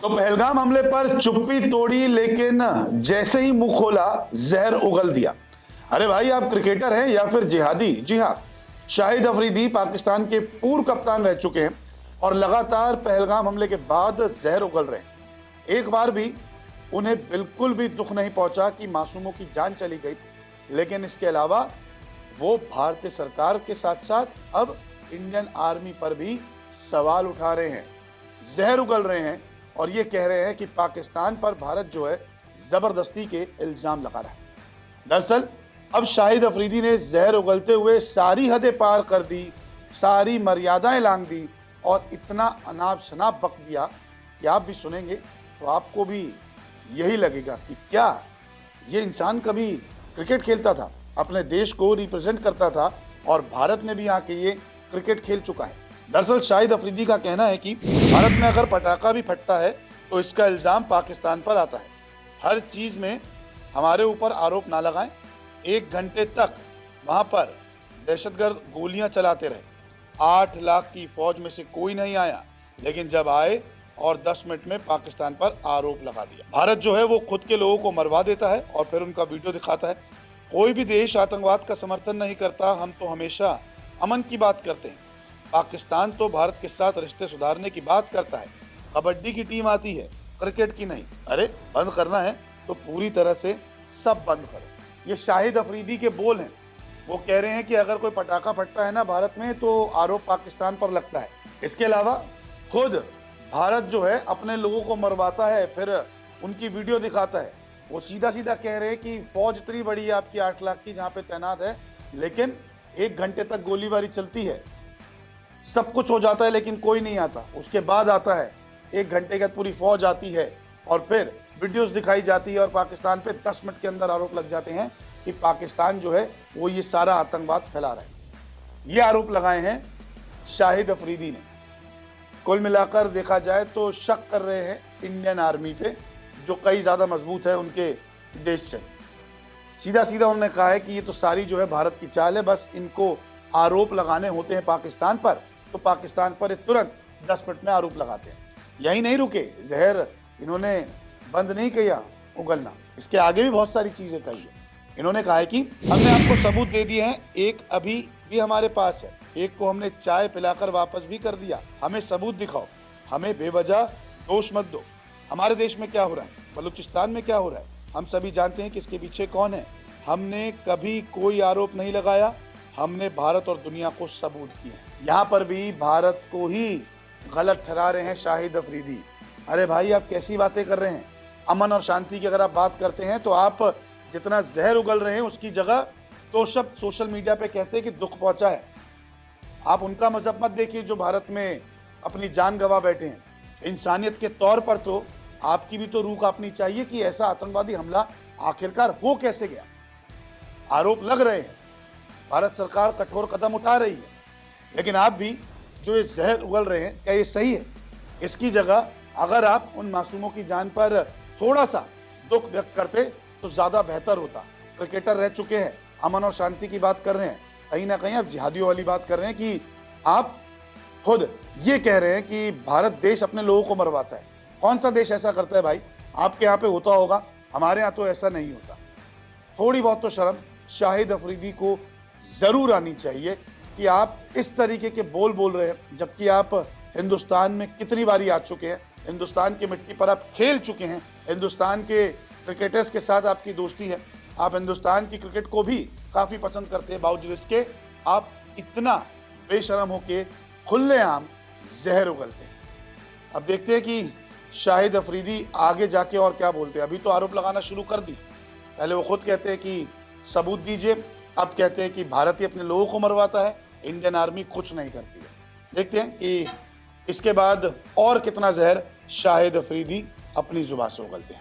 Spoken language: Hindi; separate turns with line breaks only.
तो पहलगाम हमले पर चुप्पी तोड़ी, लेकिन जैसे ही मुंह खोला जहर उगल दिया। अरे भाई, आप क्रिकेटर हैं या फिर जिहादी? जी हाँ, शाहिद अफरीदी पाकिस्तान के पूर्व कप्तान रह चुके हैं और लगातार पहलगाम हमले के बाद जहर उगल रहे हैं। एक बार भी उन्हें बिल्कुल भी दुख नहीं पहुंचा कि मासूमों की जान चली गई, लेकिन इसके अलावा वो भारतीय सरकार के साथ साथ अब इंडियन आर्मी पर भी सवाल उठा रहे हैं, जहर उगल रहे हैं और ये कह रहे हैं कि पाकिस्तान पर भारत जो है जबरदस्ती के इल्जाम लगा रहा है। दरअसल अब शाहिद अफरीदी ने जहर उगलते हुए सारी हदें पार कर दी, सारी मर्यादाएं लांघ दी और इतना अनाप शनाप बक दिया कि आप भी सुनेंगे तो आपको भी यही लगेगा कि क्या ये इंसान कभी क्रिकेट खेलता था, अपने देश को रिप्रेजेंट करता था और भारत में भी आके ये क्रिकेट खेल चुका है। दरअसल शाहिद अफरीदी का कहना है कि भारत में अगर पटाखा भी फटता है तो इसका इल्ज़ाम पाकिस्तान पर आता है। हर चीज़ में हमारे ऊपर आरोप ना लगाएं। 1 घंटे तक वहाँ पर दहशतगर्द गोलियां चलाते रहे, 8 लाख की फौज में से कोई नहीं आया, लेकिन जब आए और 10 मिनट में पाकिस्तान पर आरोप लगा दिया। भारत जो है वो खुद के लोगों को मरवा देता है और फिर उनका वीडियो दिखाता है। कोई भी देश आतंकवाद का समर्थन नहीं करता, हम तो हमेशा अमन की बात करते हैं। पाकिस्तान तो भारत के साथ रिश्ते सुधारने की बात करता है। कबड्डी की टीम आती है, क्रिकेट की नहीं। अरे बंद करना है तो पूरी तरह से सब बंद करो। ये शाहिद अफरीदी के बोल हैं। वो कह रहे हैं कि अगर कोई पटाखा फटता है ना भारत में तो आरोप पाकिस्तान पर लगता है। इसके अलावा खुद भारत जो है अपने लोगों को मरवाता है, फिर उनकी वीडियो दिखाता है। वो सीधा सीधा कह रहे हैं कि फौज इतनी बड़ी है आपकी 8 लाख की जहाँ पे तैनात है, लेकिन 1 घंटे तक गोलीबारी चलती है, सब कुछ हो जाता है लेकिन कोई नहीं आता। उसके बाद आता है 1 घंटे के बाद पूरी फौज आती है और फिर वीडियोस दिखाई जाती है और पाकिस्तान पे 10 मिनट के अंदर आरोप लग जाते हैं कि पाकिस्तान जो है वो ये सारा आतंकवाद फैला रहा है। ये आरोप लगाए हैं शाहिद अफरीदी ने। कुल मिलाकर देखा जाए तो शक कर रहे हैं इंडियन आर्मी पे, जो कई ज़्यादा मजबूत है उनके देश से। सीधा सीधा उन्होंने कहा है कि ये तो सारी जो है भारत की चाल है, बस इनको आरोप लगाने होते हैं पाकिस्तान पर तो पाकिस्तान पर तुरंत 10 मिनट में आरोप लगाते हैं। यही नहीं रुके, जहर इन्होंने बंद नहीं किया उगलना, इसके आगे भी बहुत सारी चीज़ें कही है। इन्होंने कहा है कि हमने आपको सबूत दे दिए हैं, एक अभी भी हमारे पास है, एक को हमने चाय पिलाकर वापस भी कर दिया। हमें सबूत दिखाओ, हमें बेवजह दोष मत दो। हमारे देश में क्या हो रहा है, बलूचिस्तान में क्या हो रहा है, हम सभी जानते हैं कि इसके पीछे कौन है। हमने कभी कोई आरोप नहीं लगाया, हमने भारत और दुनिया को सबूत किए। यहाँ पर भी भारत को ही गलत ठहरा रहे हैं शाहिद अफरीदी। अरे भाई, आप कैसी बातें कर रहे हैं? अमन और शांति की अगर आप बात करते हैं तो आप जितना जहर उगल रहे हैं उसकी जगह तो शब्द सोशल मीडिया पे कहते हैं कि दुख पहुंचा है। आप उनका मजहब मत देखिए जो भारत में अपनी जान गंवा बैठे हैं। इंसानियत के तौर पर तो आपकी भी तो रूह कांपनी चाहिए कि ऐसा आतंकवादी हमला आखिरकार हो कैसे गया। आरोप लग रहे हैं, भारत सरकार कठोर कदम उठा रही है, लेकिन आप भी जो ये जहर उगल रहे हैं, क्या ये सही है? इसकी जगह अगर आप उन मासूमों की जान पर थोड़ा सा दुख व्यक्त करते तो ज़्यादा बेहतर होता। क्रिकेटर रह चुके हैं, अमन और शांति की बात कर रहे हैं, कहीं ना कहीं आप जिहादियों वाली बात कर रहे हैं कि आप खुद ये कह रहे हैं कि भारत देश अपने लोगों को मरवाता है। कौन सा देश ऐसा करता है भाई? आपके यहाँ पे होता होगा, हमारे यहाँ तो ऐसा नहीं होता। थोड़ी बहुत तो शर्म शाहिद अफरीदी को ज़रूर आनी चाहिए कि आप इस तरीके के बोल बोल रहे हैं, जबकि आप हिंदुस्तान में कितनी बारी आ चुके हैं, हिंदुस्तान की मिट्टी पर आप खेल चुके हैं, हिंदुस्तान के क्रिकेटर्स के साथ आपकी दोस्ती है, आप हिंदुस्तान की क्रिकेट को भी काफ़ी पसंद करते हैं, बावजूद इसके आप इतना बेशरम होके खुलेआम जहर उगलते हैं। अब देखते हैं कि शाहिद अफरीदी आगे जाके और क्या बोलते हैं। अभी तो आरोप लगाना शुरू कर दी, पहले वो खुद कहते हैं कि सबूत दीजिए, अब कहते हैं कि भारत ही अपने लोगों को मरवाता है, इंडियन आर्मी कुछ नहीं करती है। देखते हैं कि इसके बाद और कितना जहर शाहिद अफरीदी अपनी जुबान से उगलते हैं।